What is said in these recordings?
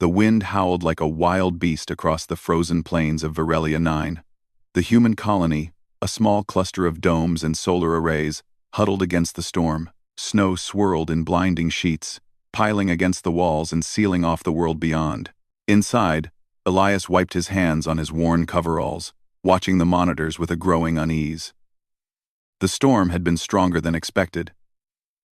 The wind howled like a wild beast across the frozen plains of Varelia 9. The human colony, a small cluster of domes and solar arrays, huddled against the storm. Snow swirled in blinding sheets, piling against the walls and sealing off the world beyond. Inside, Elias wiped his hands on his worn coveralls, watching the monitors with a growing unease. The storm had been stronger than expected,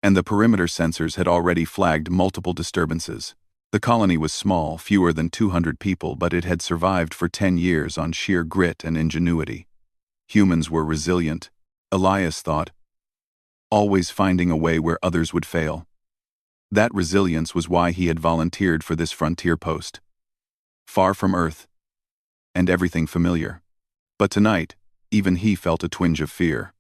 and the perimeter sensors had already flagged multiple disturbances. The colony was small, fewer than 200 people, but it had survived for 10 years on sheer grit and ingenuity. Humans were resilient, Elias thought, always finding a way where others would fail. That resilience was why he had volunteered for this frontier post. Far from Earth, and everything familiar. But tonight, even he felt a twinge of fear.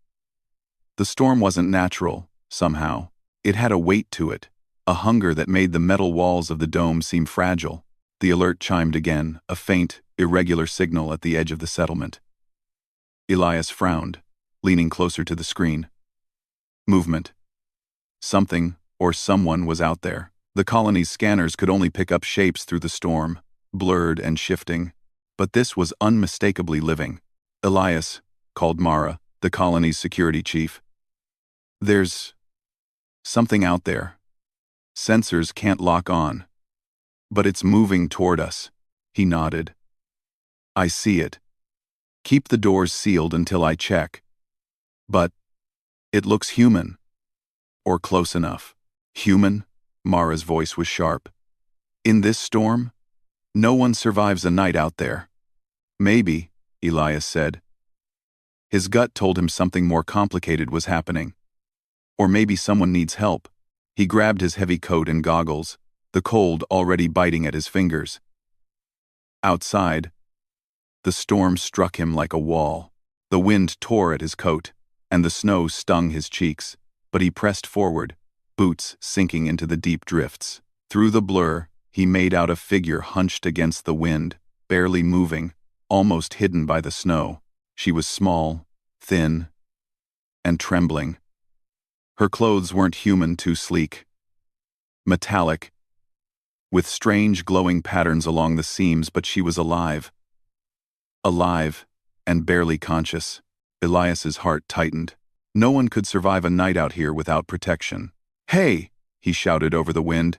The storm wasn't natural, somehow. It had a weight to it, a hunger that made the metal walls of the dome seem fragile. The alert chimed again, a faint, irregular signal at the edge of the settlement. Elias frowned, leaning closer to the screen. Movement. Something, or someone, was out there. The colony's scanners could only pick up shapes through the storm, blurred and shifting, but this was unmistakably living. Elias, called Mara, the colony's security chief. There's something out there. Sensors can't lock on. But it's moving toward us. He nodded. I see it. Keep the doors sealed until I check. But it looks human. Or close enough. Human? Mara's voice was sharp. In this storm? No one survives a night out there. Maybe, Elias said. His gut told him something more complicated was happening. Or maybe someone needs help. He grabbed his heavy coat and goggles, the cold already biting at his fingers. Outside, the storm struck him like a wall. The wind tore at his coat, and the snow stung his cheeks, but he pressed forward, boots sinking into the deep drifts. Through the blur, he made out a figure hunched against the wind, barely moving, almost hidden by the snow. She was small, thin, and trembling. Her clothes weren't human, too sleek. Metallic, with strange glowing patterns along the seams, but she was alive. Alive, and barely conscious. Elias's heart tightened. No one could survive a night out here without protection. Hey, he shouted over the wind.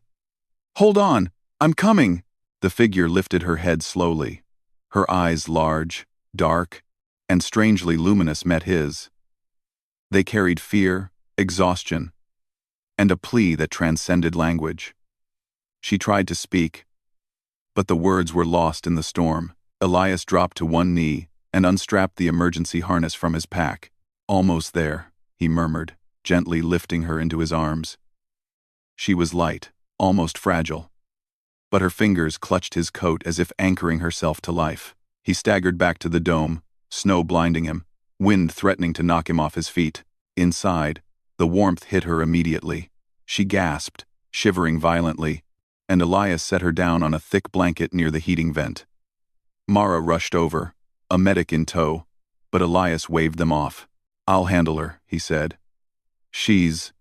Hold on, I'm coming. The figure lifted her head slowly. Her eyes, large, dark, and strangely luminous, met his. They carried fear, exhaustion, and a plea that transcended language. She tried to speak, but the words were lost in the storm. Elias dropped to one knee and unstrapped the emergency harness from his pack. Almost there, he murmured, gently lifting her into his arms. She was light, almost fragile, but her fingers clutched his coat as if anchoring herself to life. He staggered back to the dome, snow blinding him, wind threatening to knock him off his feet. Inside, the warmth hit her immediately. She gasped, shivering violently, and Elias set her down on a thick blanket near the heating vent. Mara rushed over, a medic in tow, but Elias waved them off. I'll handle her, he said. She's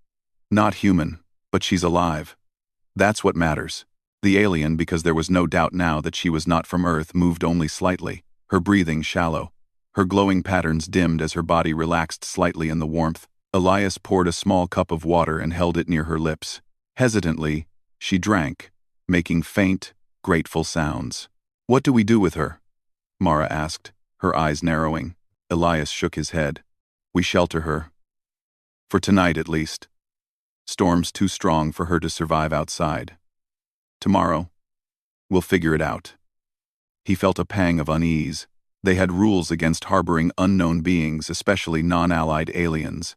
not human, but she's alive. That's what matters. The alien, because there was no doubt now that she was not from Earth, moved only slightly, her breathing shallow. Her glowing patterns dimmed as her body relaxed slightly in the warmth. Elias poured a small cup of water and held it near her lips. Hesitantly, she drank, making faint, grateful sounds. What do we do with her? Mara asked, her eyes narrowing. Elias shook his head. We shelter her. For tonight, at least. Storm's too strong for her to survive outside. Tomorrow, we'll figure it out. He felt a pang of unease. They had rules against harboring unknown beings, especially non-allied aliens.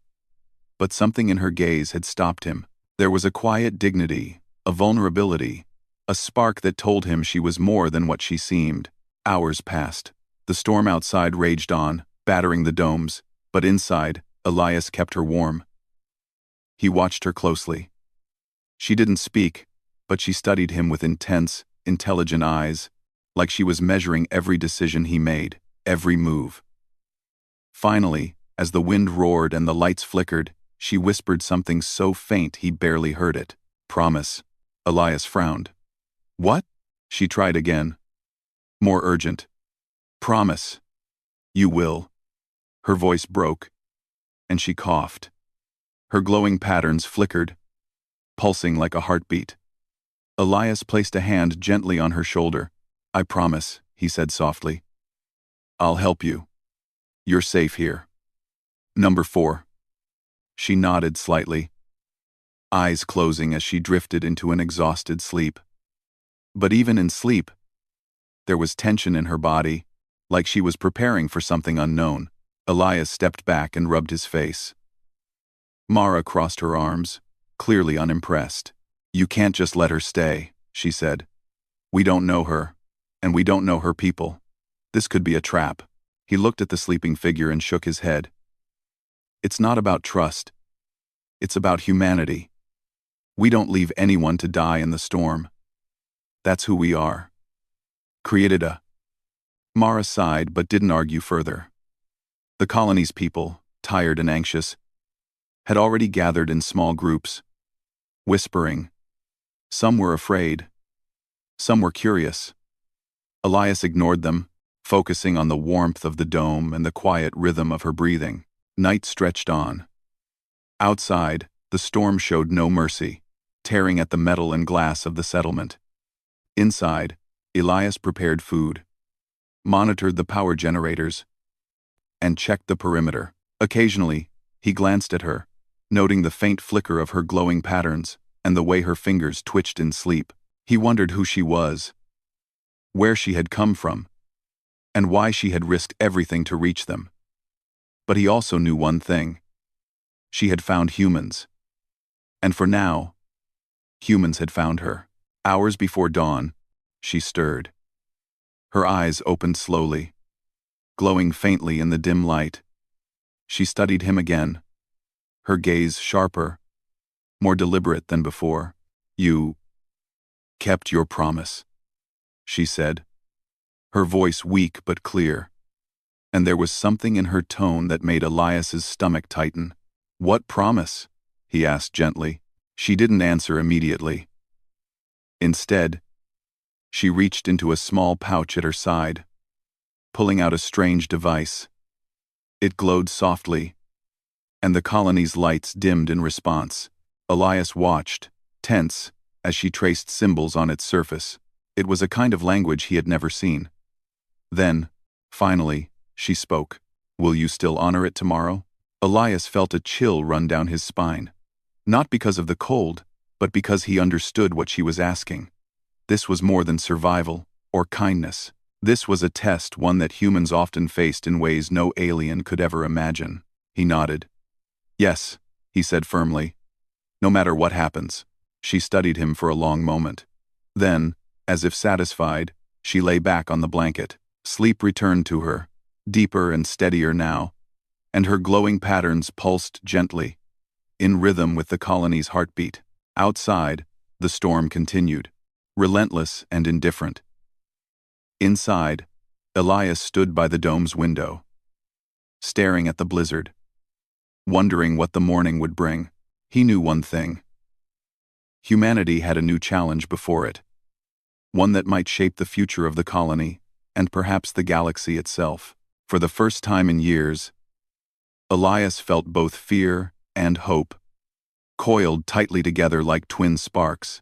But something in her gaze had stopped him. There was a quiet dignity, a vulnerability, a spark that told him she was more than what she seemed. Hours passed. The storm outside raged on, battering the domes, but inside, Elias kept her warm. He watched her closely. She didn't speak, but she studied him with intense, intelligent eyes, like she was measuring every decision he made, every move. Finally, as the wind roared and the lights flickered, she whispered something so faint he barely heard it. Promise. Elias frowned. What? She tried again, more urgent. Promise. You will. Her voice broke, and she coughed. Her glowing patterns flickered, pulsing like a heartbeat. Elias placed a hand gently on her shoulder. I promise, he said softly. I'll help you. You're safe here. Number 4. She nodded slightly, eyes closing as she drifted into an exhausted sleep. But even in sleep, there was tension in her body, like she was preparing for something unknown. Elias stepped back and rubbed his face. Mara crossed her arms, clearly unimpressed. You can't just let her stay, she said. We don't know her, and we don't know her people. This could be a trap. He looked at the sleeping figure and shook his head. It's not about trust. It's about humanity. We don't leave anyone to die in the storm. That's who we are. Created a... Mara sighed but didn't argue further. The colony's people, tired and anxious, had already gathered in small groups, whispering. Some were afraid. Some were curious. Elias ignored them, focusing on the warmth of the dome and the quiet rhythm of her breathing. Night stretched on. Outside, the storm showed no mercy, tearing at the metal and glass of the settlement. Inside, Elias prepared food, monitored the power generators, and checked the perimeter. Occasionally, he glanced at her, noting the faint flicker of her glowing patterns and the way her fingers twitched in sleep. He wondered who she was, where she had come from, and why she had risked everything to reach them. But he also knew one thing. She had found humans. And for now, humans had found her. Hours before dawn, she stirred. Her eyes opened slowly, glowing faintly in the dim light. She studied him again, her gaze sharper, more deliberate than before. You kept your promise, she said, her voice weak but clear. And there was something in her tone that made Elias's stomach tighten. What promise? He asked gently. She didn't answer immediately. Instead, she reached into a small pouch at her side, pulling out a strange device. It glowed softly, and the colony's lights dimmed in response. Elias watched, tense, as she traced symbols on its surface. It was a kind of language he had never seen. Then, finally, she spoke. Will you still honor it tomorrow? Elias felt a chill run down his spine. Not because of the cold, but because he understood what she was asking. This was more than survival or kindness. This was a test, one that humans often faced in ways no alien could ever imagine. He nodded. Yes, he said firmly. No matter what happens. She studied him for a long moment. Then, as if satisfied, she lay back on the blanket. Sleep returned to her, deeper and steadier now, and her glowing patterns pulsed gently, in rhythm with the colony's heartbeat. Outside, the storm continued, relentless and indifferent. Inside, Elias stood by the dome's window, staring at the blizzard, wondering what the morning would bring. He knew one thing. Humanity had a new challenge before it, one that might shape the future of the colony, and perhaps the galaxy itself. For the first time in years, Elias felt both fear and hope, coiled tightly together like twin sparks.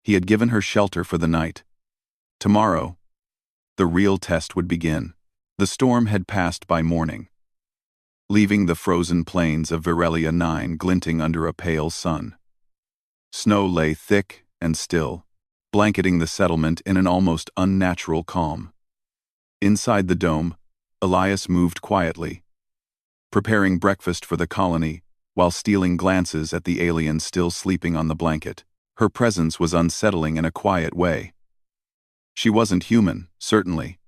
He had given her shelter for the night. Tomorrow, the real test would begin. The storm had passed by morning, leaving the frozen plains of Virelia 9 glinting under a pale sun. Snow lay thick and still, blanketing the settlement in an almost unnatural calm. Inside the dome, Elias moved quietly, preparing breakfast for the colony while stealing glances at the alien still sleeping on the blanket. Her presence was unsettling in a quiet way. She wasn't human, certainly,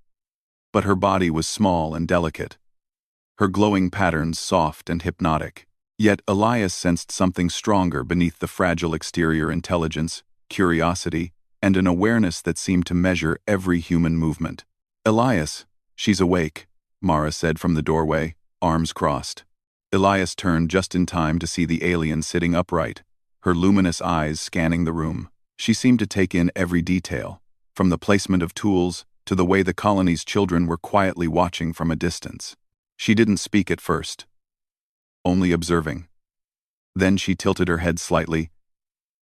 but her body was small and delicate, her glowing patterns soft and hypnotic. Yet Elias sensed something stronger beneath the fragile exterior: intelligence, curiosity, and an awareness that seemed to measure every human movement. Elias, she's awake, Mara said from the doorway, arms crossed. Elias turned just in time to see the alien sitting upright, her luminous eyes scanning the room. She seemed to take in every detail: from the placement of tools to the way the colony's children were quietly watching from a distance. She didn't speak at first, only observing. Then she tilted her head slightly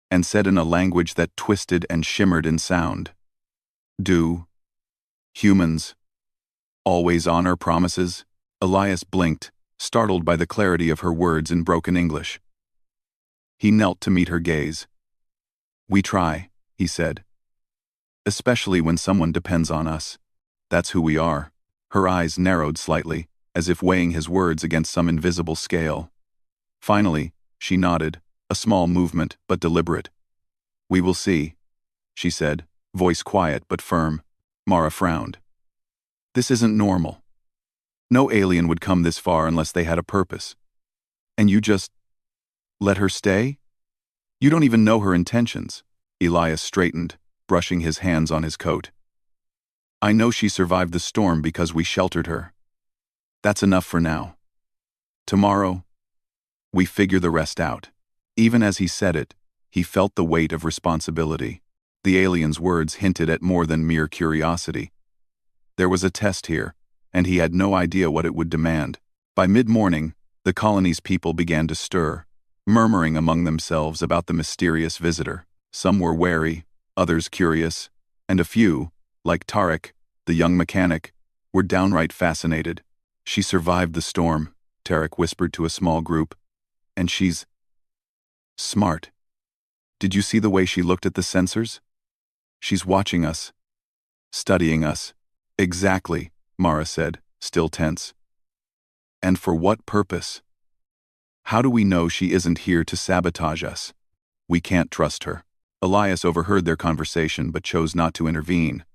and said in a language that twisted and shimmered in sound, "Do humans always honor promises?" Elias blinked, startled by the clarity of her words in broken English. He knelt to meet her gaze. "We try," he said. "Especially when someone depends on us. That's who we are." Her eyes narrowed slightly, as if weighing his words against some invisible scale. Finally, she nodded, a small movement but deliberate. "We will see," she said, voice quiet but firm. Mara frowned. "This isn't normal. No alien would come this far unless they had a purpose. And you just let her stay? You don't even know her intentions." Elias straightened, brushing his hands on his coat. "I know she survived the storm because we sheltered her. That's enough for now. Tomorrow, we figure the rest out." Even as he said it, he felt the weight of responsibility. The alien's words hinted at more than mere curiosity. There was a test here, and he had no idea what it would demand. By mid-morning, the colony's people began to stir, murmuring among themselves about the mysterious visitor. Some were wary, others curious, and a few, like Tarek, the young mechanic, were downright fascinated. "She survived the storm," Tarek whispered to a small group, "and she's smart. Did you see the way she looked at the sensors? She's watching us, studying us." "Exactly," Mara said, still tense. "And for what purpose? How do we know she isn't here to sabotage us? We can't trust her." Elias overheard their conversation but chose not to intervene.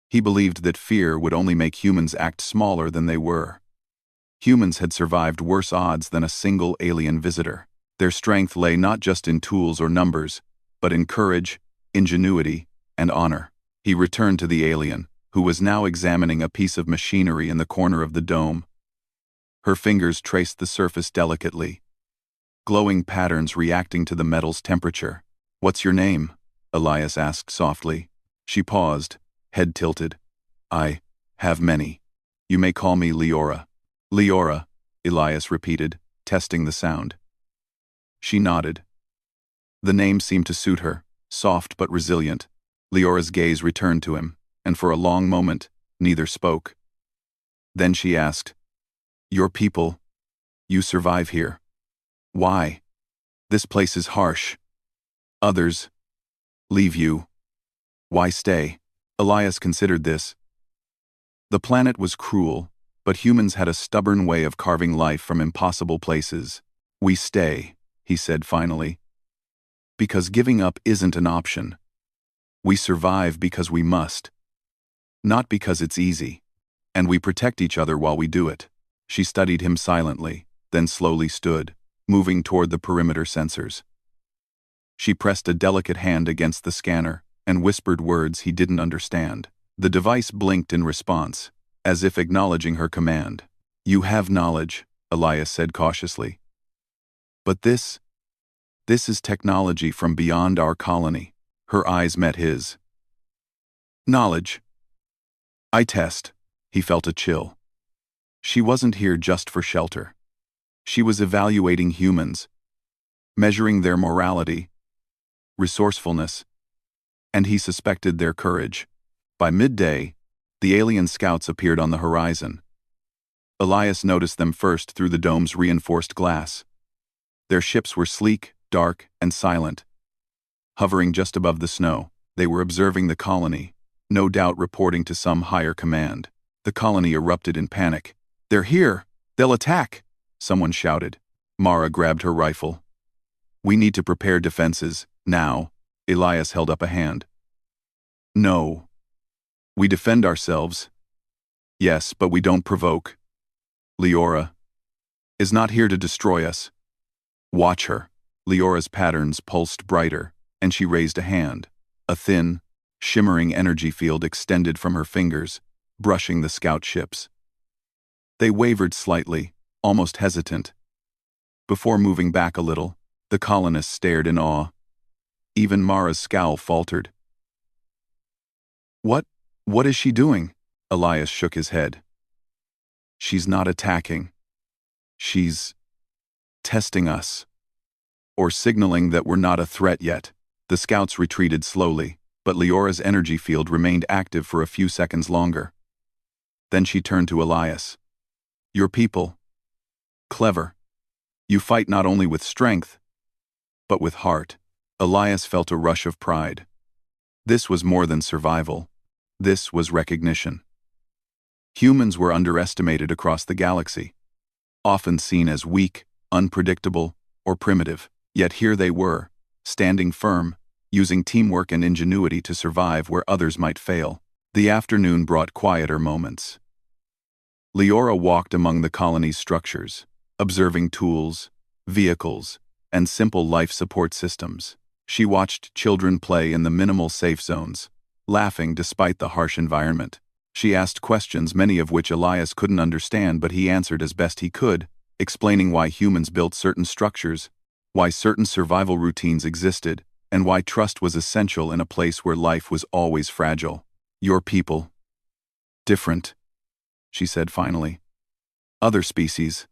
He believed that fear would only make humans act smaller than they were. Humans had survived worse odds than a single alien visitor. Their strength lay not just in tools or numbers, but in courage, ingenuity, and honor. He returned to the alien, who was now examining a piece of machinery in the corner of the dome. Her fingers traced the surface delicately, glowing patterns reacting to the metal's temperature. "What's your name?" Elias asked softly. She paused, head tilted. "I have many. You may call me Leora." "Leora," Elias repeated, testing the sound. She nodded. The name seemed to suit her, soft but resilient. Leora's gaze returned to him, and for a long moment, neither spoke. Then she asked, "Your people, you survive here. Why? This place is harsh. Others leave you. Why stay?" Elias considered this. The planet was cruel, but humans had a stubborn way of carving life from impossible places. "We stay," he said finally, "because giving up isn't an option. We survive because we must, not because it's easy. And we protect each other while we do it." She studied him silently, then slowly stood, moving toward the perimeter sensors. She pressed a delicate hand against the scanner and whispered words he didn't understand. The device blinked in response, as if acknowledging her command. "You have knowledge," Elias said cautiously. "But this is technology from beyond our colony." Her eyes met his. "Knowledge I test." He felt a chill. She wasn't here just for shelter. She was evaluating humans, measuring their morality, resourcefulness, and he suspected their courage. By midday, the alien scouts appeared on the horizon. Elias noticed them first through the dome's reinforced glass. Their ships were sleek, dark, and silent. Hovering just above the snow, they were observing the colony, no doubt reporting to some higher command. The colony erupted in panic. "They're here! They'll attack!" someone shouted. Mara grabbed her rifle. "We need to prepare defenses, now." Elias held up a hand. "No. We defend ourselves. Yes, but we don't provoke. Leora is not here to destroy us. Watch her." Leora's patterns pulsed brighter, and she raised a hand. A thin, shimmering energy field extended from her fingers, brushing the scout ships. They wavered slightly, almost hesitant. Before moving back a little, the colonists stared in awe. Even Mara's scowl faltered. What? What is she doing? Elias shook his head. She's not attacking. She's testing us. Or signaling that we're not a threat yet. The scouts retreated slowly, but Leora's energy field remained active for a few seconds longer. Then she turned to Elias. Your people. Clever. You fight not only with strength, but with heart. Elias felt a rush of pride. This was more than survival. This was recognition. Humans were underestimated across the galaxy, often seen as weak, unpredictable, or primitive. Yet here they were, standing firm, using teamwork and ingenuity to survive where others might fail. The afternoon brought quieter moments. Leora walked among the colony's structures, observing tools, vehicles, and simple life support systems. She watched children play in the minimal safe zones, laughing despite the harsh environment. She asked questions, many of which Elias couldn't understand, but he answered as best he could, explaining why humans built certain structures, why certain survival routines existed, and why trust was essential in a place where life was always fragile. Your people. Different, she said finally. Other species.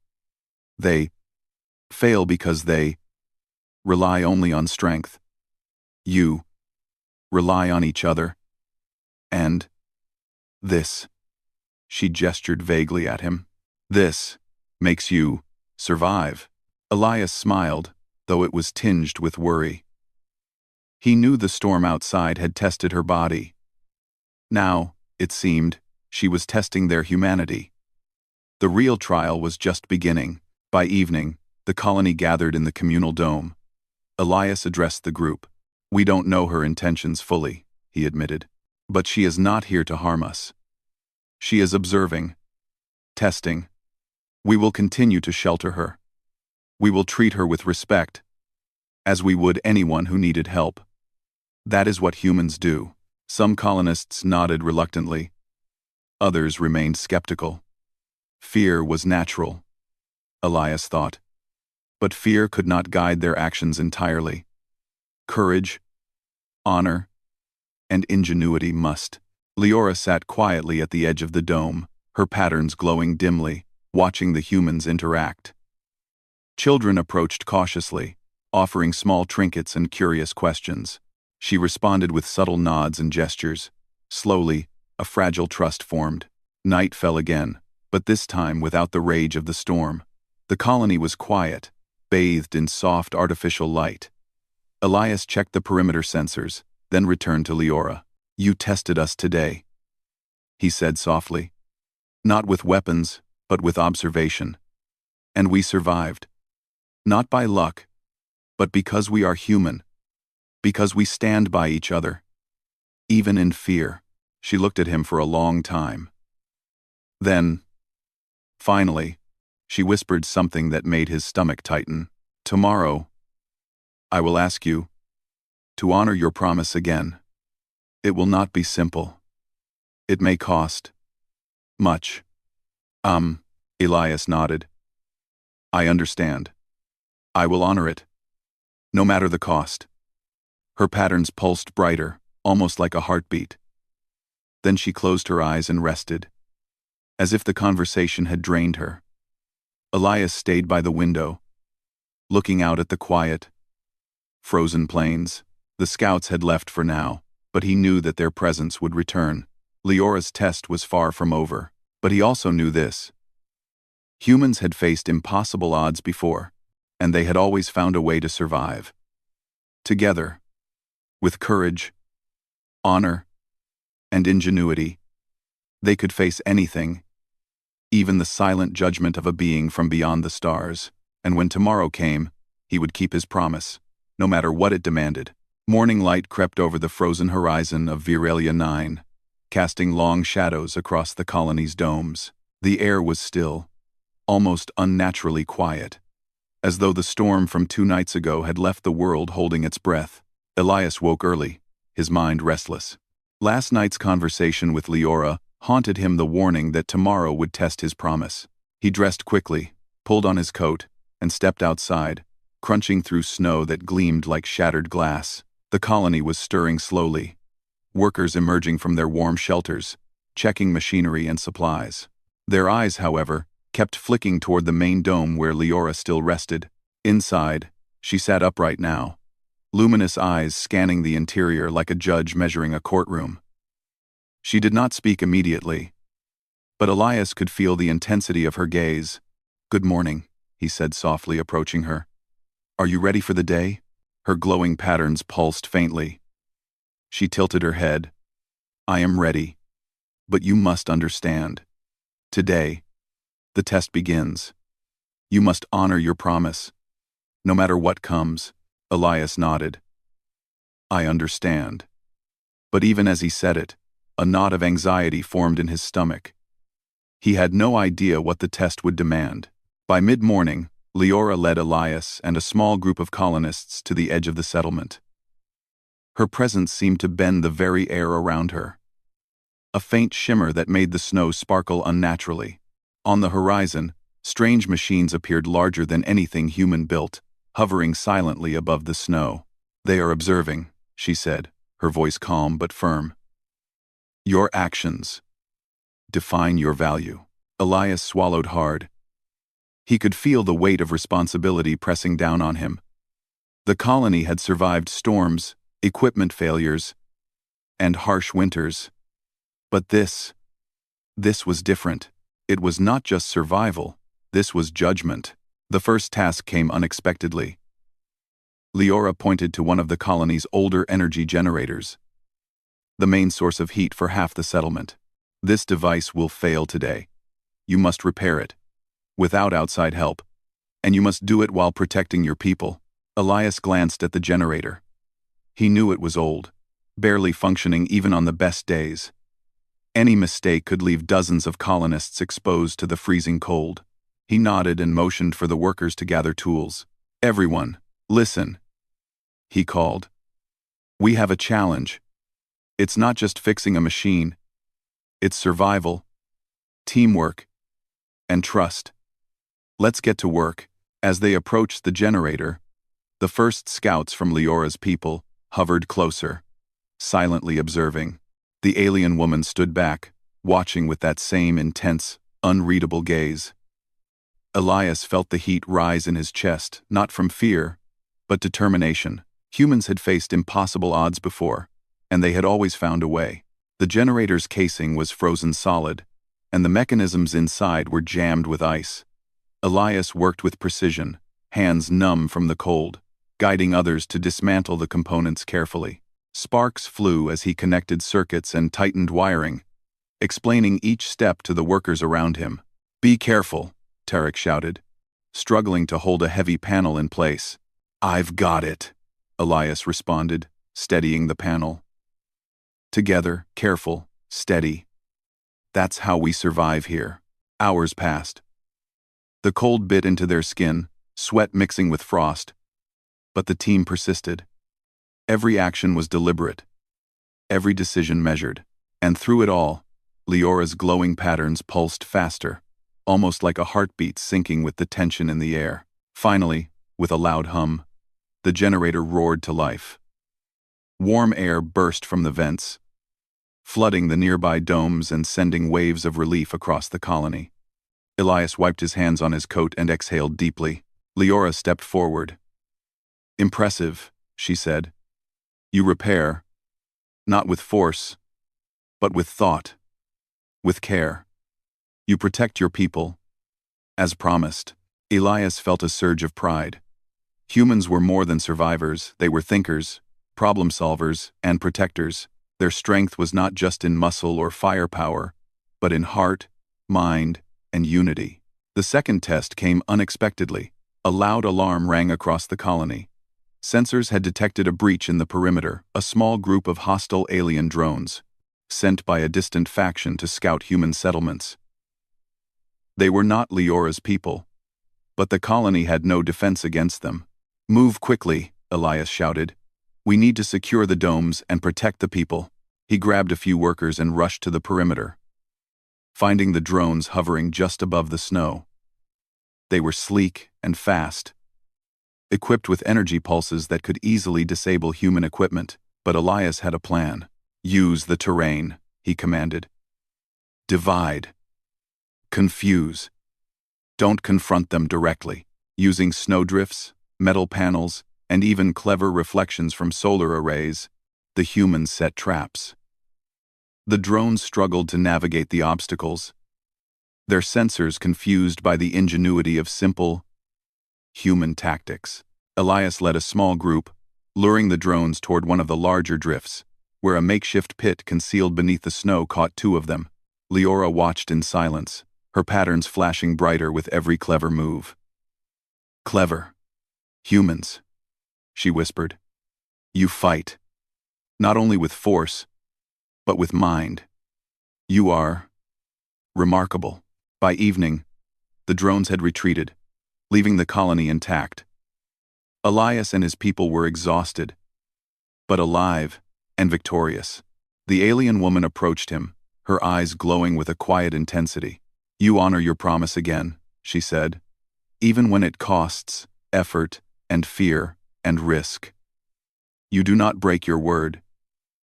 They fail because they rely only on strength. You rely on each other. And this, she gestured vaguely at him, this makes you survive. Elias smiled, though it was tinged with worry. He knew the storm outside had tested her body. Now, it seemed, she was testing their humanity. The real trial was just beginning. By evening, the colony gathered in the communal dome. Elias addressed the group. We don't know her intentions fully, he admitted. But she is not here to harm us. She is observing, testing. We will continue to shelter her. We will treat her with respect, as we would anyone who needed help. That is what humans do. Some colonists nodded reluctantly. Others remained skeptical. Fear was natural, Elias thought. But fear could not guide their actions entirely. Courage, honor, and ingenuity must. Leora sat quietly at the edge of the dome, her patterns glowing dimly, watching the humans interact. Children approached cautiously, offering small trinkets and curious questions. She responded with subtle nods and gestures. Slowly, a fragile trust formed. Night fell again, but this time without the rage of the storm. The colony was quiet, bathed in soft artificial light. Elias checked the perimeter sensors, then returned to Leora. You tested us today, he said softly. Not with weapons, but with observation. And we survived. Not by luck, but because we are human. Because we stand by each other. Even in fear. She looked at him for a long time. Then, finally, she whispered something that made his stomach tighten. Tomorrow, I will ask you to honor your promise again. It will not be simple. It may cost much. Elias nodded. I understand. I will honor it, no matter the cost. Her patterns pulsed brighter, almost like a heartbeat. Then she closed her eyes and rested, as if the conversation had drained her. Elias stayed by the window, looking out at the quiet, frozen plains. The scouts had left for now, but he knew that their presence would return. Leora's test was far from over, but he also knew this. Humans had faced impossible odds before, and they had always found a way to survive. Together, with courage, honor, and ingenuity, they could face anything, even the silent judgment of a being from beyond the stars. And when tomorrow came, he would keep his promise, no matter what it demanded. Morning light crept over the frozen horizon of Viralia 9, casting long shadows across the colony's domes. The air was still, almost unnaturally quiet, as though the storm from 2 nights ago had left the world holding its breath. Elias woke early, his mind restless. Last night's conversation with Leora haunted him, the warning that tomorrow would test his promise. He dressed quickly, pulled on his coat, and stepped outside, crunching through snow that gleamed like shattered glass. The colony was stirring slowly, workers emerging from their warm shelters, checking machinery and supplies. Their eyes, however, kept flicking toward the main dome where Leora still rested. Inside, she sat upright now, luminous eyes scanning the interior like a judge measuring a courtroom. She did not speak immediately, but Elias could feel the intensity of her gaze. "Good morning," he said softly, approaching her. "Are you ready for the day?" Her glowing patterns pulsed faintly. She tilted her head. "I am ready, but you must understand. Today, the test begins. You must honor your promise, no matter what comes." Elias nodded. "I understand." But even as he said it, a knot of anxiety formed in his stomach. He had no idea what the test would demand. By mid-morning, Leora led Elias and a small group of colonists to the edge of the settlement. Her presence seemed to bend the very air around her, a faint shimmer that made the snow sparkle unnaturally. On the horizon, strange machines appeared larger than anything human built, hovering silently above the snow. "They are observing," she said, her voice calm but firm. "Your actions define your value." Elias swallowed hard. He could feel the weight of responsibility pressing down on him. The colony had survived storms, equipment failures, and harsh winters. But this was different. It was not just survival, this was judgment. The first task came unexpectedly. Leora pointed to one of the colony's older energy generators, the main source of heat for half the settlement. "This device will fail today. You must repair it, without outside help, and you must do it while protecting your people." Elias glanced at the generator. He knew it was old, barely functioning even on the best days. Any mistake could leave dozens of colonists exposed to the freezing cold. He nodded and motioned for the workers to gather tools. "Everyone, listen," he called. "We have a challenge. It's not just fixing a machine. It's survival, teamwork, and trust. Let's get to work." As they approached the generator, the first scouts from Leora's people hovered closer, silently observing. The alien woman stood back, watching with that same intense, unreadable gaze. Elias felt the heat rise in his chest, not from fear, but determination. Humans had faced impossible odds before, and they had always found a way. The generator's casing was frozen solid, and the mechanisms inside were jammed with ice. Elias worked with precision, hands numb from the cold, guiding others to dismantle the components carefully. Sparks flew as he connected circuits and tightened wiring, explaining each step to the workers around him. "Be careful," Tarek shouted, struggling to hold a heavy panel in place. "I've got it," Elias responded, steadying the panel. Together, careful, steady. That's how we survive here. Hours passed. The cold bit into their skin, sweat mixing with frost. But the team persisted. Every action was deliberate, every decision measured. And through it all, Leora's glowing patterns pulsed faster, almost like a heartbeat syncing with the tension in the air. Finally, with a loud hum, the generator roared to life. Warm air burst from the vents, flooding the nearby domes and sending waves of relief across the colony. Elias wiped his hands on his coat and exhaled deeply. Leora stepped forward. "Impressive," she said. "You repair, not with force, but with thought, with care. You protect your people, as promised." Elias felt a surge of pride. Humans were more than survivors, they were thinkers, problem solvers, and protectors. Their strength was not just in muscle or firepower, but in heart, mind, and unity. The second test came unexpectedly. A loud alarm rang across the colony. Sensors had detected a breach in the perimeter, a small group of hostile alien drones, sent by a distant faction to scout human settlements. They were not Leora's people, but the colony had no defense against them. "Move quickly," Elias shouted. "We need to secure the domes and protect the people." He grabbed a few workers and rushed to the perimeter, finding the drones hovering just above the snow. They were sleek and fast, equipped with energy pulses that could easily disable human equipment, but Elias had a plan. Use the terrain, he commanded. Divide. Confuse. Don't confront them directly. Using snowdrifts, metal panels, and even clever reflections from solar arrays, the humans set traps. The drones struggled to navigate the obstacles, their sensors confused by the ingenuity of simple, human tactics. Elias led a small group, luring the drones toward one of the larger drifts, where a makeshift pit concealed beneath the snow caught two of them. Leora watched in silence, her patterns flashing brighter with every clever move. Clever. Humans, she whispered. You fight. Not only with force, but with mind. You are remarkable. By evening, the drones had retreated, leaving the colony intact. Elias and his people were exhausted, but alive and victorious. The alien woman approached him, her eyes glowing with a quiet intensity. You honor your promise again, she said, even when it costs effort and fear and risk. You do not break your word.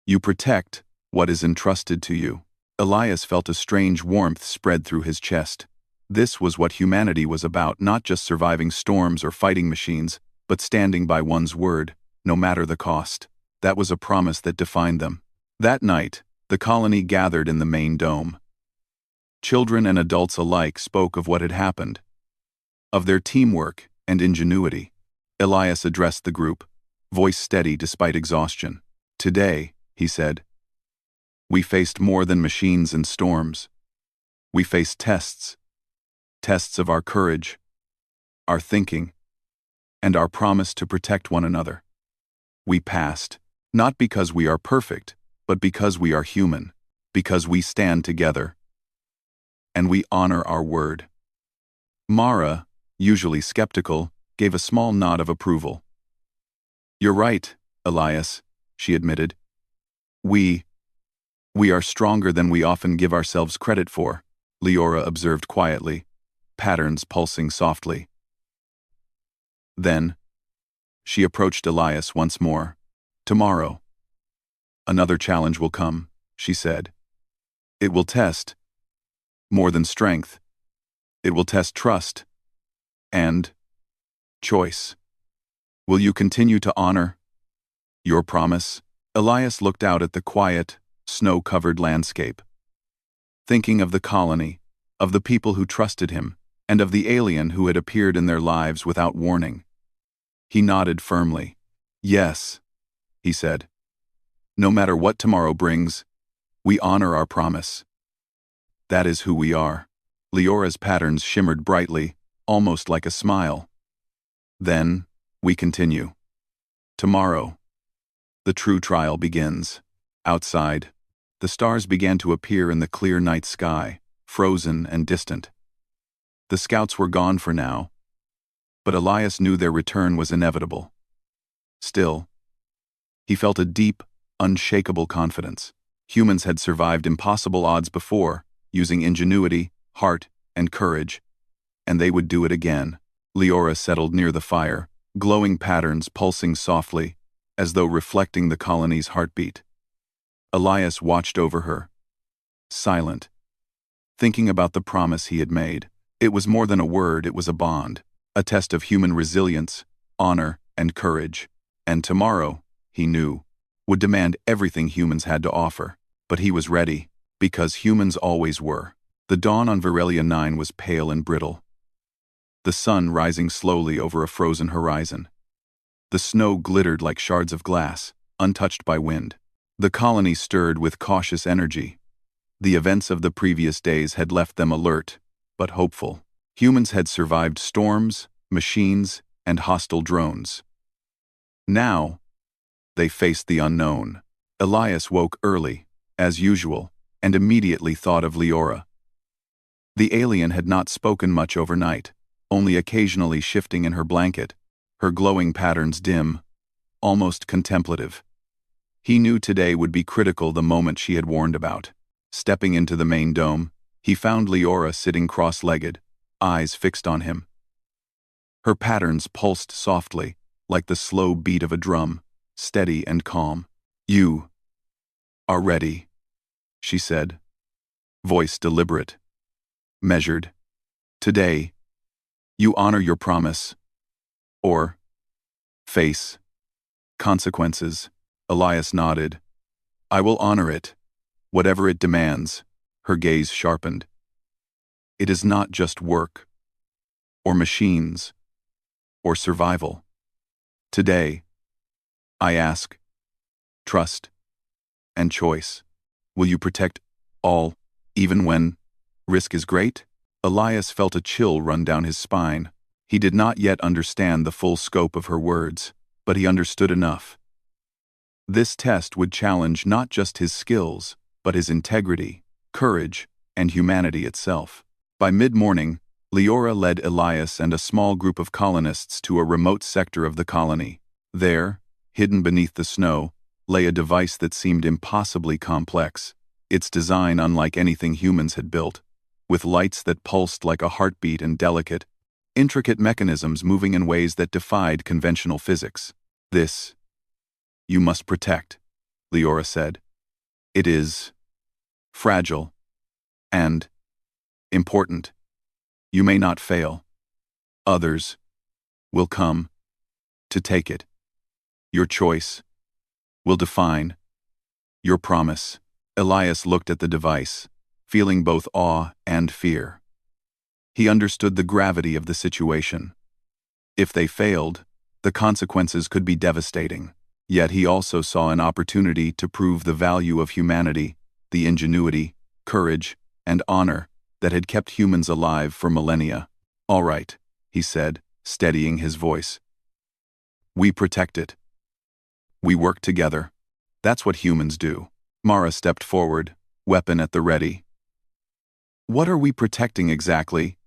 You protect what is entrusted to you. Elias felt a strange warmth spread through his chest. This was what humanity was about, not just surviving storms or fighting machines, but standing by one's word, no matter the cost. That was a promise that defined them. That night, the colony gathered in the main dome. Children and adults alike spoke of what had happened, of their teamwork and ingenuity. Elias addressed the group, voice steady despite exhaustion. Today, he said, we faced more than machines and storms. We faced tests of our courage, our thinking, and our promise to protect one another. We passed, not because we are perfect, but because we are human, because we stand together, and we honor our word. Mara, usually skeptical, gave a small nod of approval. You're right, Elias, she admitted. We are stronger than we often give ourselves credit for, Leora observed quietly, patterns pulsing softly. Then, she approached Elias once more. Tomorrow, another challenge will come, she said. It will test more than strength. It will test trust and choice. Will you continue to honor your promise? Elias looked out at the quiet, snow-covered landscape, thinking of the colony, of the people who trusted him, and of the alien who had appeared in their lives without warning. He nodded firmly. Yes, he said. No matter what tomorrow brings, we honor our promise. That is who we are. Leora's patterns shimmered brightly, almost like a smile. Then, we continue. Tomorrow, the true trial begins. Outside, the stars began to appear in the clear night sky, frozen and distant. The scouts were gone for now, but Elias knew their return was inevitable. Still, he felt a deep, unshakable confidence. Humans had survived impossible odds before, using ingenuity, heart, and courage, and they would do it again. Leora settled near the fire, glowing patterns pulsing softly, as though reflecting the colony's heartbeat. Elias watched over her, silent, thinking about the promise he had made. It was more than a word, it was a bond, a test of human resilience, honor, and courage. And tomorrow, he knew, would demand everything humans had to offer. But he was ready, because humans always were. The dawn on Virelia 9 was pale and brittle, the sun rising slowly over a frozen horizon. The snow glittered like shards of glass, untouched by wind. The colony stirred with cautious energy. The events of the previous days had left them alert, but hopeful. Humans had survived storms, machines, and hostile drones. Now, they faced the unknown. Elias woke early, as usual, and immediately thought of Leora. The alien had not spoken much overnight, only occasionally shifting in her blanket, her glowing patterns dim, almost contemplative. He knew today would be critical, the moment she had warned about. Stepping into the main dome, he found Leora sitting cross-legged, eyes fixed on him. Her patterns pulsed softly, like the slow beat of a drum, steady and calm. You Are ready, she said, voice deliberate, measured. Today, you honor your promise, or face consequences. Elias nodded. I will honor it, whatever it demands. Her gaze sharpened. It is not just work, or machines, or survival. Today, I ask, trust, and choice. Will you protect all, even when risk is great? Elias felt a chill run down his spine. He did not yet understand the full scope of her words, but he understood enough. This test would challenge not just his skills, but his integrity, courage, and humanity itself. By mid-morning, Leora led Elias and a small group of colonists to a remote sector of the colony. There, hidden beneath the snow, lay a device that seemed impossibly complex, its design unlike anything humans had built, with lights that pulsed like a heartbeat and delicate, intricate mechanisms moving in ways that defied conventional physics. This, you must protect, Leora said. It is fragile and important. You may not fail. Others will come to take it. Your choice will define your promise. Elias looked at the device, feeling both awe and fear. He understood the gravity of the situation. If they failed, the consequences could be devastating. Yet he also saw an opportunity to prove the value of humanity, the ingenuity, courage, and honor that had kept humans alive for millennia. All right, he said, steadying his voice. We protect it. We work together. That's what humans do. Mara stepped forward, weapon at the ready. What are we protecting exactly?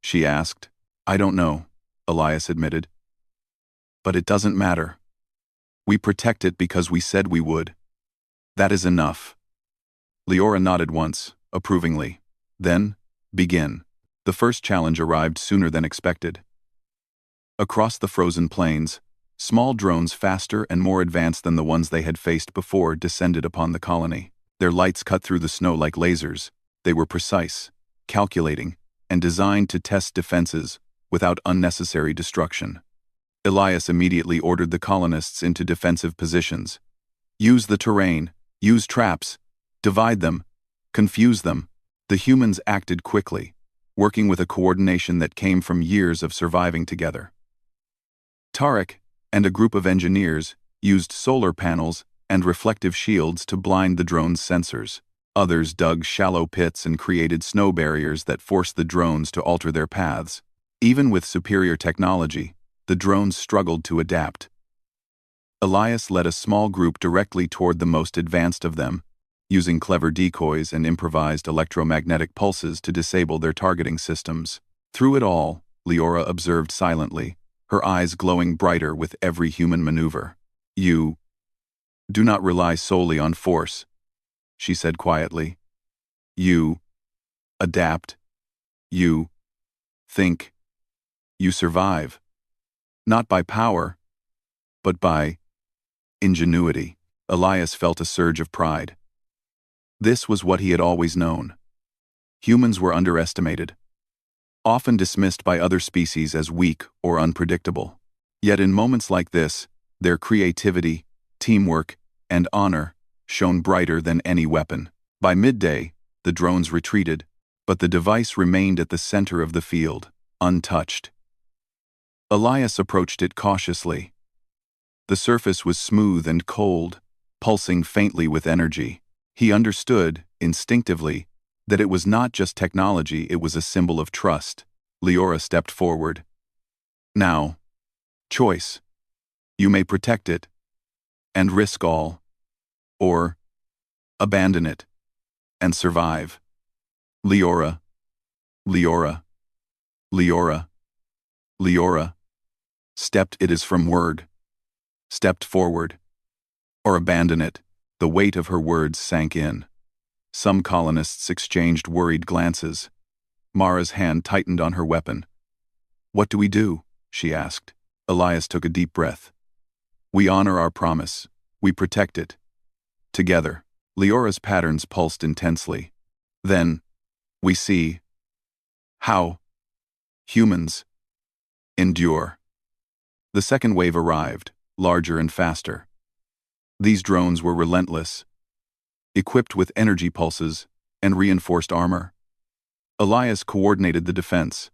She asked. I don't know, Elias admitted. But it doesn't matter. We protect it because we said we would. That is enough. Leora nodded once, approvingly. Then, begin. The first challenge arrived sooner than expected. Across the frozen plains, small drones faster and more advanced than the ones they had faced before descended upon the colony. Their lights cut through the snow like lasers. They were precise, calculating, and designed to test defenses without unnecessary destruction. Elias immediately ordered the colonists into defensive positions. Use the terrain, use traps, divide them, confuse them. The humans acted quickly, working with a coordination that came from years of surviving together. Tarek and a group of engineers used solar panels and reflective shields to blind the drone's sensors. Others dug shallow pits and created snow barriers that forced the drones to alter their paths. Even with superior technology, the drones struggled to adapt. Elias led a small group directly toward the most advanced of them, using clever decoys and improvised electromagnetic pulses to disable their targeting systems. Through it all, Leora observed silently, her eyes glowing brighter with every human maneuver. You do not rely solely on force, she said quietly. You adapt. You think. You survive. Not by power, but by ingenuity. Elias felt a surge of pride. This was what he had always known. Humans were underestimated, often dismissed by other species as weak or unpredictable. Yet in moments like this, their creativity, teamwork, and honor shone brighter than any weapon. By midday, the drones retreated, but the device remained at the center of the field, untouched. Elias approached it cautiously. The surface was smooth and cold, pulsing faintly with energy. He understood, instinctively, that it was not just technology, it was a symbol of trust. Leora stepped forward. Now, choice. You may protect it, and risk all, or abandon it, and survive. Leora, Leora, Leora, Leora. Stepped it is from word. Stepped forward. Or abandon it. The weight of her words sank in. Some colonists exchanged worried glances. Mara's hand tightened on her weapon. What do we do? She asked. Elias took a deep breath. We honor our promise. We protect it. Together. Leora's patterns pulsed intensely. Then, we see how humans endure. The second wave arrived, larger and faster. These drones were relentless, equipped with energy pulses and reinforced armor. Elias coordinated the defense,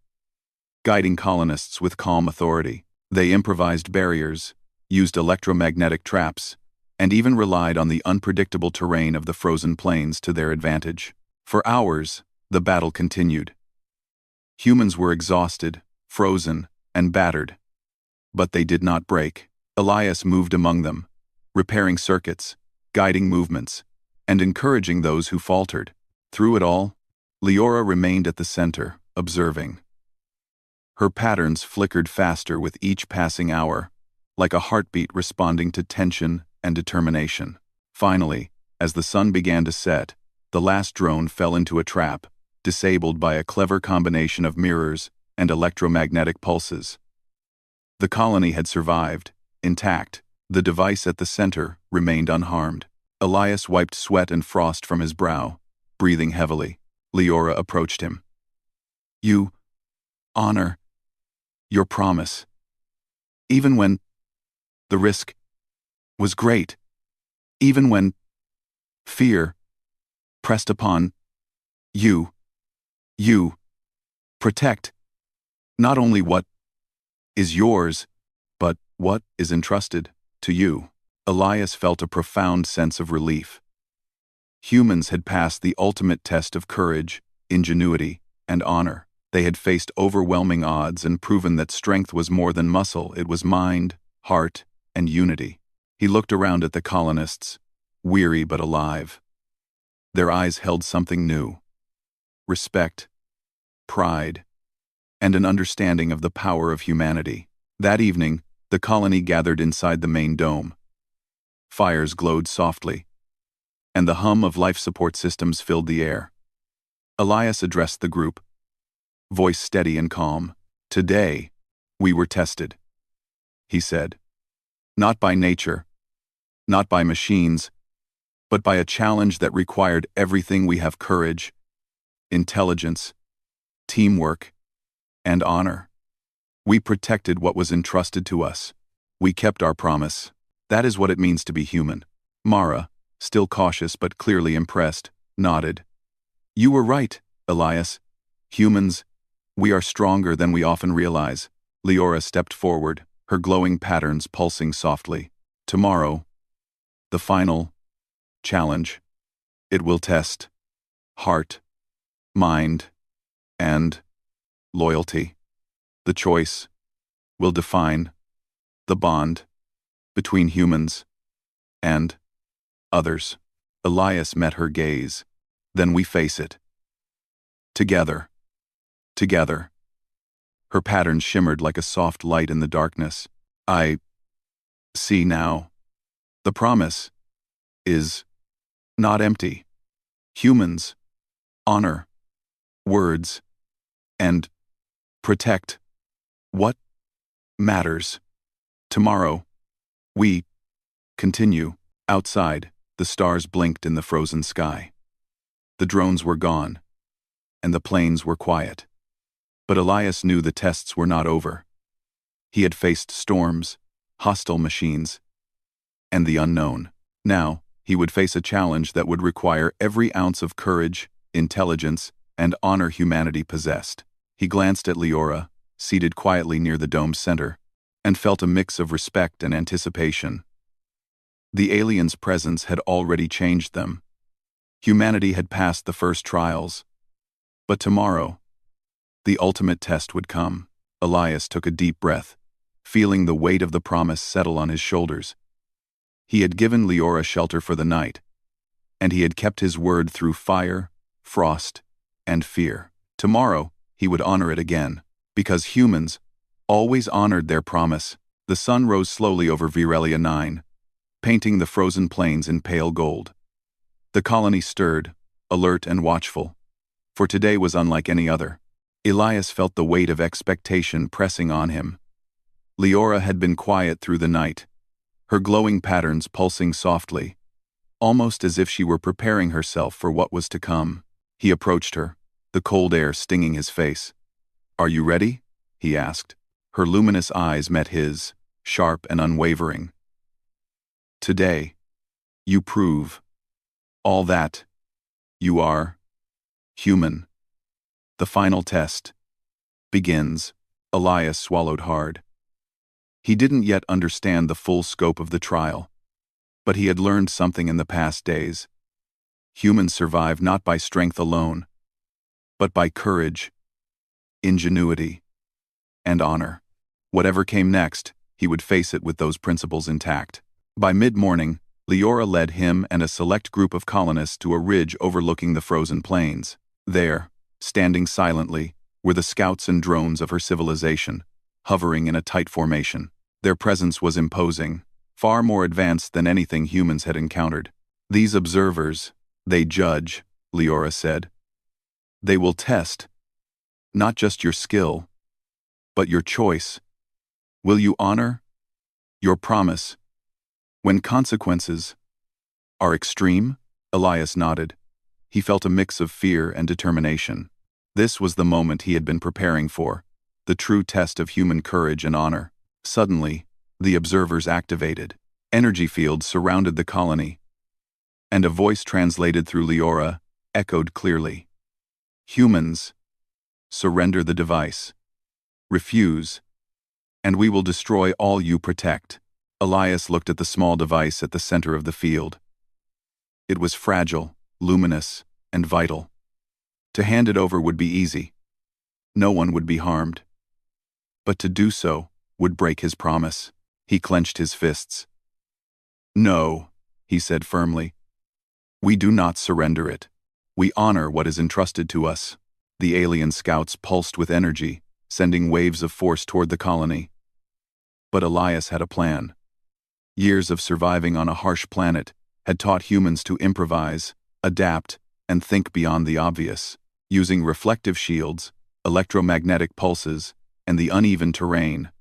guiding colonists with calm authority. They improvised barriers, used electromagnetic traps, and even relied on the unpredictable terrain of the frozen plains to their advantage. For hours, the battle continued. Humans were exhausted, frozen, and battered. But they did not break. Elias moved among them, repairing circuits, guiding movements, and encouraging those who faltered. Through it all, Leora remained at the center, observing. Her patterns flickered faster with each passing hour, like a heartbeat responding to tension and determination. Finally, as the sun began to set, the last drone fell into a trap, disabled by a clever combination of mirrors and electromagnetic pulses. The colony had survived, intact. The device at the center remained unharmed. Elias wiped sweat and frost from his brow, breathing heavily. Leora approached him. "You honor your promise, even when the risk was great, even when fear pressed upon you. You protect not only what is yours, but what is entrusted to you." Elias felt a profound sense of relief. Humans had passed the ultimate test of courage, ingenuity, and honor. They had faced overwhelming odds and proven that strength was more than muscle, it was mind, heart, and unity. He looked around at the colonists, weary but alive. Their eyes held something new: respect, pride, and an understanding of the power of humanity. That evening, the colony gathered inside the main dome. Fires glowed softly, and the hum of life support systems filled the air. Elias addressed the group, voice steady and calm. "Today, we were tested," he said. "Not by nature, not by machines, but by a challenge that required everything we have: courage, intelligence, teamwork, and honor. We protected what was entrusted to us. We kept our promise. That is what it means to be human." Mara, still cautious but clearly impressed, nodded. "You were right, Elias. Humans, we are stronger than we often realize." Leora stepped forward, her glowing patterns pulsing softly. "Tomorrow, the final challenge. It will test heart, mind, and loyalty. The choice will define the bond between humans and others." Elias met her gaze. "Then we face it. Together. Together." Her patterns shimmered like a soft light in the darkness. "I see now. The promise is not empty. Humans honor words and protect what matters. Tomorrow, we continue." Outside, the stars blinked in the frozen sky. The drones were gone, and the plains were quiet. But Elias knew the tests were not over. He had faced storms, hostile machines, and the unknown. Now, he would face a challenge that would require every ounce of courage, intelligence, and honor humanity possessed. He glanced at Leora, seated quietly near the dome's center, and felt a mix of respect and anticipation. The aliens' presence had already changed them. Humanity had passed the first trials. But tomorrow, the ultimate test would come. Elias took a deep breath, feeling the weight of the promise settle on his shoulders. He had given Leora shelter for the night, and he had kept his word through fire, frost, and fear. Tomorrow, he would honor it again, because humans always honored their promise. The sun rose slowly over Virelia 9, painting the frozen plains in pale gold. The colony stirred, alert and watchful, for today was unlike any other. Elias felt the weight of expectation pressing on him. Leora had been quiet through the night, her glowing patterns pulsing softly, almost as if she were preparing herself for what was to come. He approached her, the cold air stinging his face. "Are you ready?" he asked. Her luminous eyes met his, sharp and unwavering. "Today, you prove all that you are human." The final test begins. Elias swallowed hard. He didn't yet understand the full scope of the trial, but he had learned something in the past days. Humans survive not by strength alone, but by courage, ingenuity, and honor. Whatever came next, he would face it with those principles intact. By mid-morning, Leora led him and a select group of colonists to a ridge overlooking the frozen plains. There, standing silently, were the scouts and drones of her civilization, hovering in a tight formation. Their presence was imposing, far more advanced than anything humans had encountered. "These observers, they judge," Leora said. "They will test, not just your skill, but your choice. Will you honor your promise when consequences are extreme?" Elias nodded. He felt a mix of fear and determination. This was the moment he had been preparing for, the true test of human courage and honor. Suddenly, the observers activated. Energy fields surrounded the colony, and a voice translated through Leora echoed clearly. "Humans, surrender the device. Refuse, and we will destroy all you protect." Elias looked at the small device at the center of the field. It was fragile, luminous, and vital. To hand it over would be easy. No one would be harmed. But to do so would break his promise. He clenched his fists. "No," he said firmly. "We do not surrender it. We honor what is entrusted to us." The alien scouts pulsed with energy, sending waves of force toward the colony. But Elias had a plan. Years of surviving on a harsh planet had taught humans to improvise, adapt, and think beyond the obvious. Using reflective shields, electromagnetic pulses, and the uneven terrain,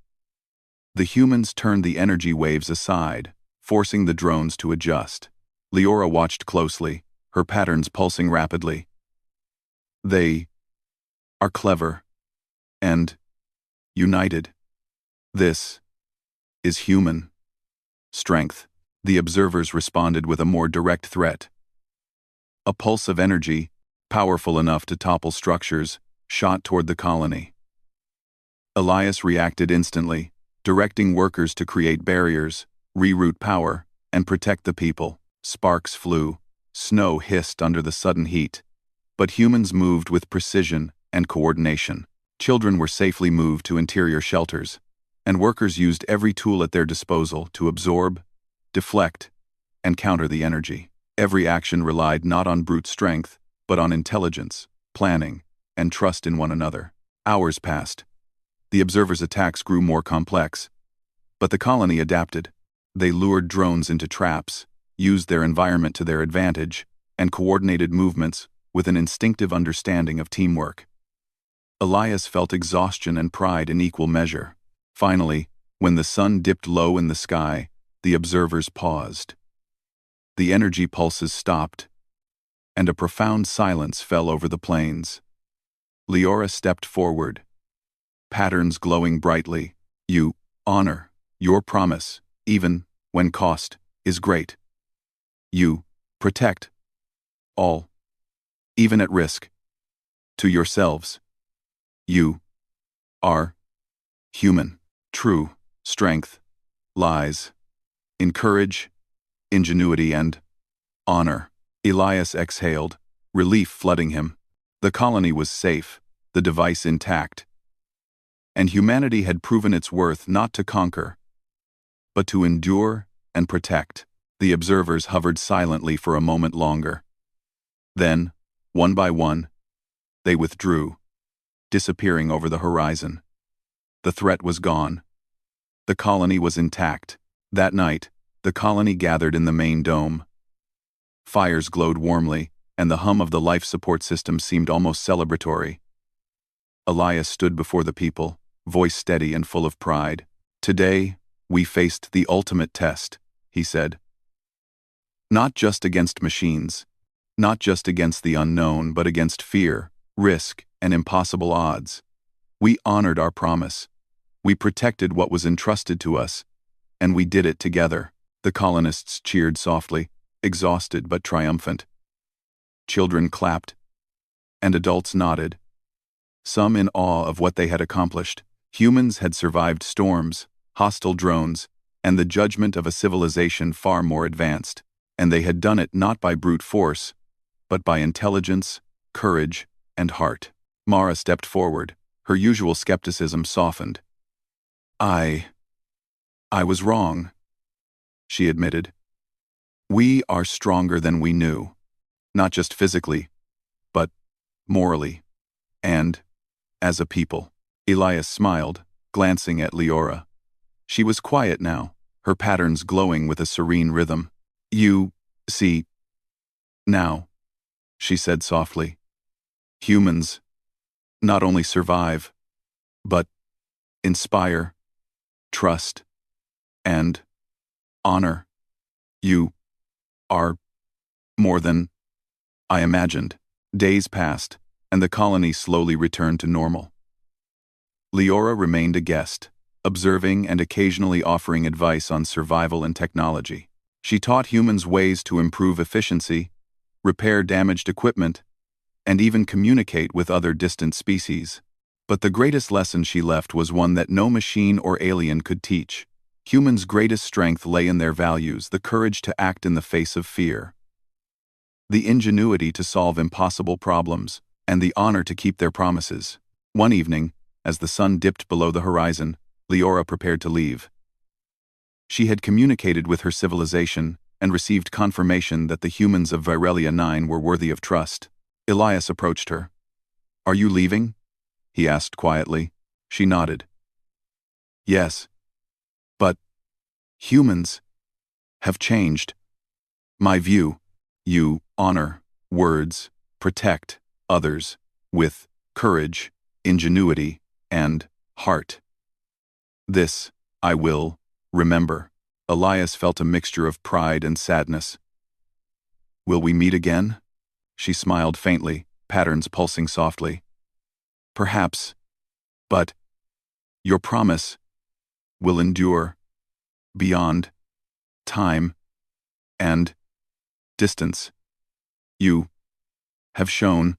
the humans turned the energy waves aside, forcing the drones to adjust. Leora watched closely, her patterns pulsing rapidly. "They are clever and united. This is human strength." The observers responded with a more direct threat. A pulse of energy, powerful enough to topple structures, shot toward the colony. Elias reacted instantly, directing workers to create barriers, reroute power, and protect the people. Sparks flew, snow hissed under the sudden heat, but humans moved with precision and coordination. Children were safely moved to interior shelters, and workers used every tool at their disposal to absorb, deflect, and counter the energy. Every action relied not on brute strength, but on intelligence, planning, and trust in one another. Hours passed. The observers' attacks grew more complex, but the colony adapted. They lured drones into traps, used their environment to their advantage, and coordinated movements with an instinctive understanding of teamwork. Elias felt exhaustion and pride in equal measure. Finally, when the sun dipped low in the sky, the observers paused. The energy pulses stopped, and a profound silence fell over the plains. Leora stepped forward, patterns glowing brightly. "You honor your promise, even when cost is great. You protect all, even at risk to yourselves. You are human. True strength lies in courage, ingenuity, and honor." Elias exhaled, relief flooding him. The colony was safe, the device intact, and humanity had proven its worth not to conquer, but to endure and protect. The observers hovered silently for a moment longer. Then, one by one, they withdrew, disappearing over the horizon. The threat was gone. The colony was intact. That night, the colony gathered in the main dome. Fires glowed warmly, and the hum of the life support system seemed almost celebratory. Elias stood before the people, voice steady and full of pride. "Today, we faced the ultimate test," he said. Not just against machines, not just against the unknown, but against fear, risk, and impossible odds. We honored our promise. We protected what was entrusted to us, and we did it together. The colonists cheered softly, exhausted but triumphant. Children clapped, and adults nodded, some in awe of what they had accomplished. Humans had survived storms, hostile drones, and the judgment of a civilization far more advanced, and they had done it not by brute force, but by intelligence, courage, and heart. Mara stepped forward, her usual skepticism softened. I was wrong, she admitted. We are stronger than we knew, not just physically, but morally, and as a people. Elias smiled, glancing at Leora. She was quiet now, her patterns glowing with a serene rhythm. You see, now, she said softly, humans not only survive, but inspire, trust, and honor. You are more than I imagined. Days passed, and the colony slowly returned to normal. Leora remained a guest, observing and occasionally offering advice on survival and technology. She taught humans ways to improve efficiency, repair damaged equipment, and even communicate with other distant species. But the greatest lesson she left was one that no machine or alien could teach. Humans' greatest strength lay in their values, the courage to act in the face of fear, the ingenuity to solve impossible problems, and the honor to keep their promises. One evening, as the sun dipped below the horizon, Leora prepared to leave. She had communicated with her civilization and received confirmation that the humans of Virelia 9 were worthy of trust. Elias approached her. "Are you leaving?" he asked quietly. She nodded. "Yes. But humans have changed. My view, you honor, words, protect others with courage, ingenuity, and heart. This I will remember." Elias felt a mixture of pride and sadness. "Will we meet again?" She smiled faintly, patterns pulsing softly. "Perhaps, but your promise will endure beyond time and distance. You have shown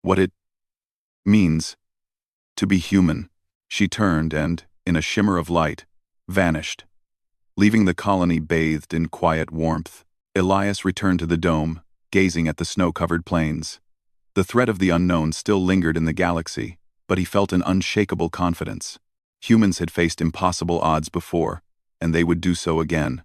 what it means to be human." She turned and, in a shimmer of light, vanished, leaving the colony bathed in quiet warmth. Elias returned to the dome, gazing at the snow-covered plains. The threat of the unknown still lingered in the galaxy, but he felt an unshakable confidence. Humans had faced impossible odds before, and they would do so again.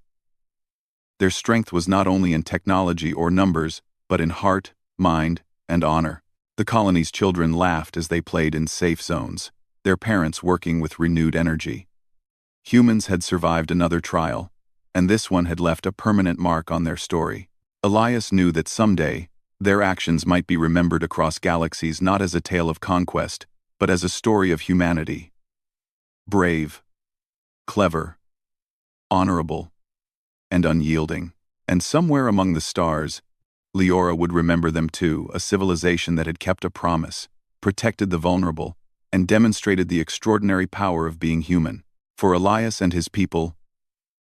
Their strength was not only in technology or numbers, but in heart, mind, and honor. The colony's children laughed as they played in safe zones, their parents working with renewed energy. Humans had survived another trial, and this one had left a permanent mark on their story. Elias knew that someday, their actions might be remembered across galaxies not as a tale of conquest, but as a story of humanity. Brave, clever, honorable, and unyielding. And somewhere among the stars, Leora would remember them too, a civilization that had kept a promise, protected the vulnerable, and demonstrated the extraordinary power of being human. For Elias and his people,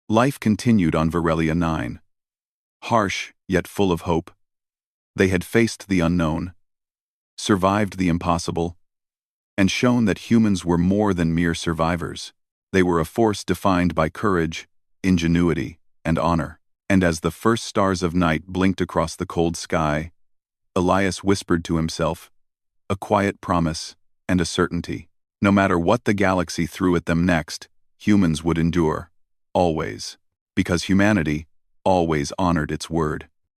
life continued on Virelia 9. Harsh, yet full of hope. They had faced the unknown, survived the impossible, and shown that humans were more than mere survivors. They were a force defined by courage, ingenuity, and honor. And as the first stars of night blinked across the cold sky, Elias whispered to himself, a quiet promise and a certainty. No matter what the galaxy threw at them next, humans would endure, always, because humanity always honored its word.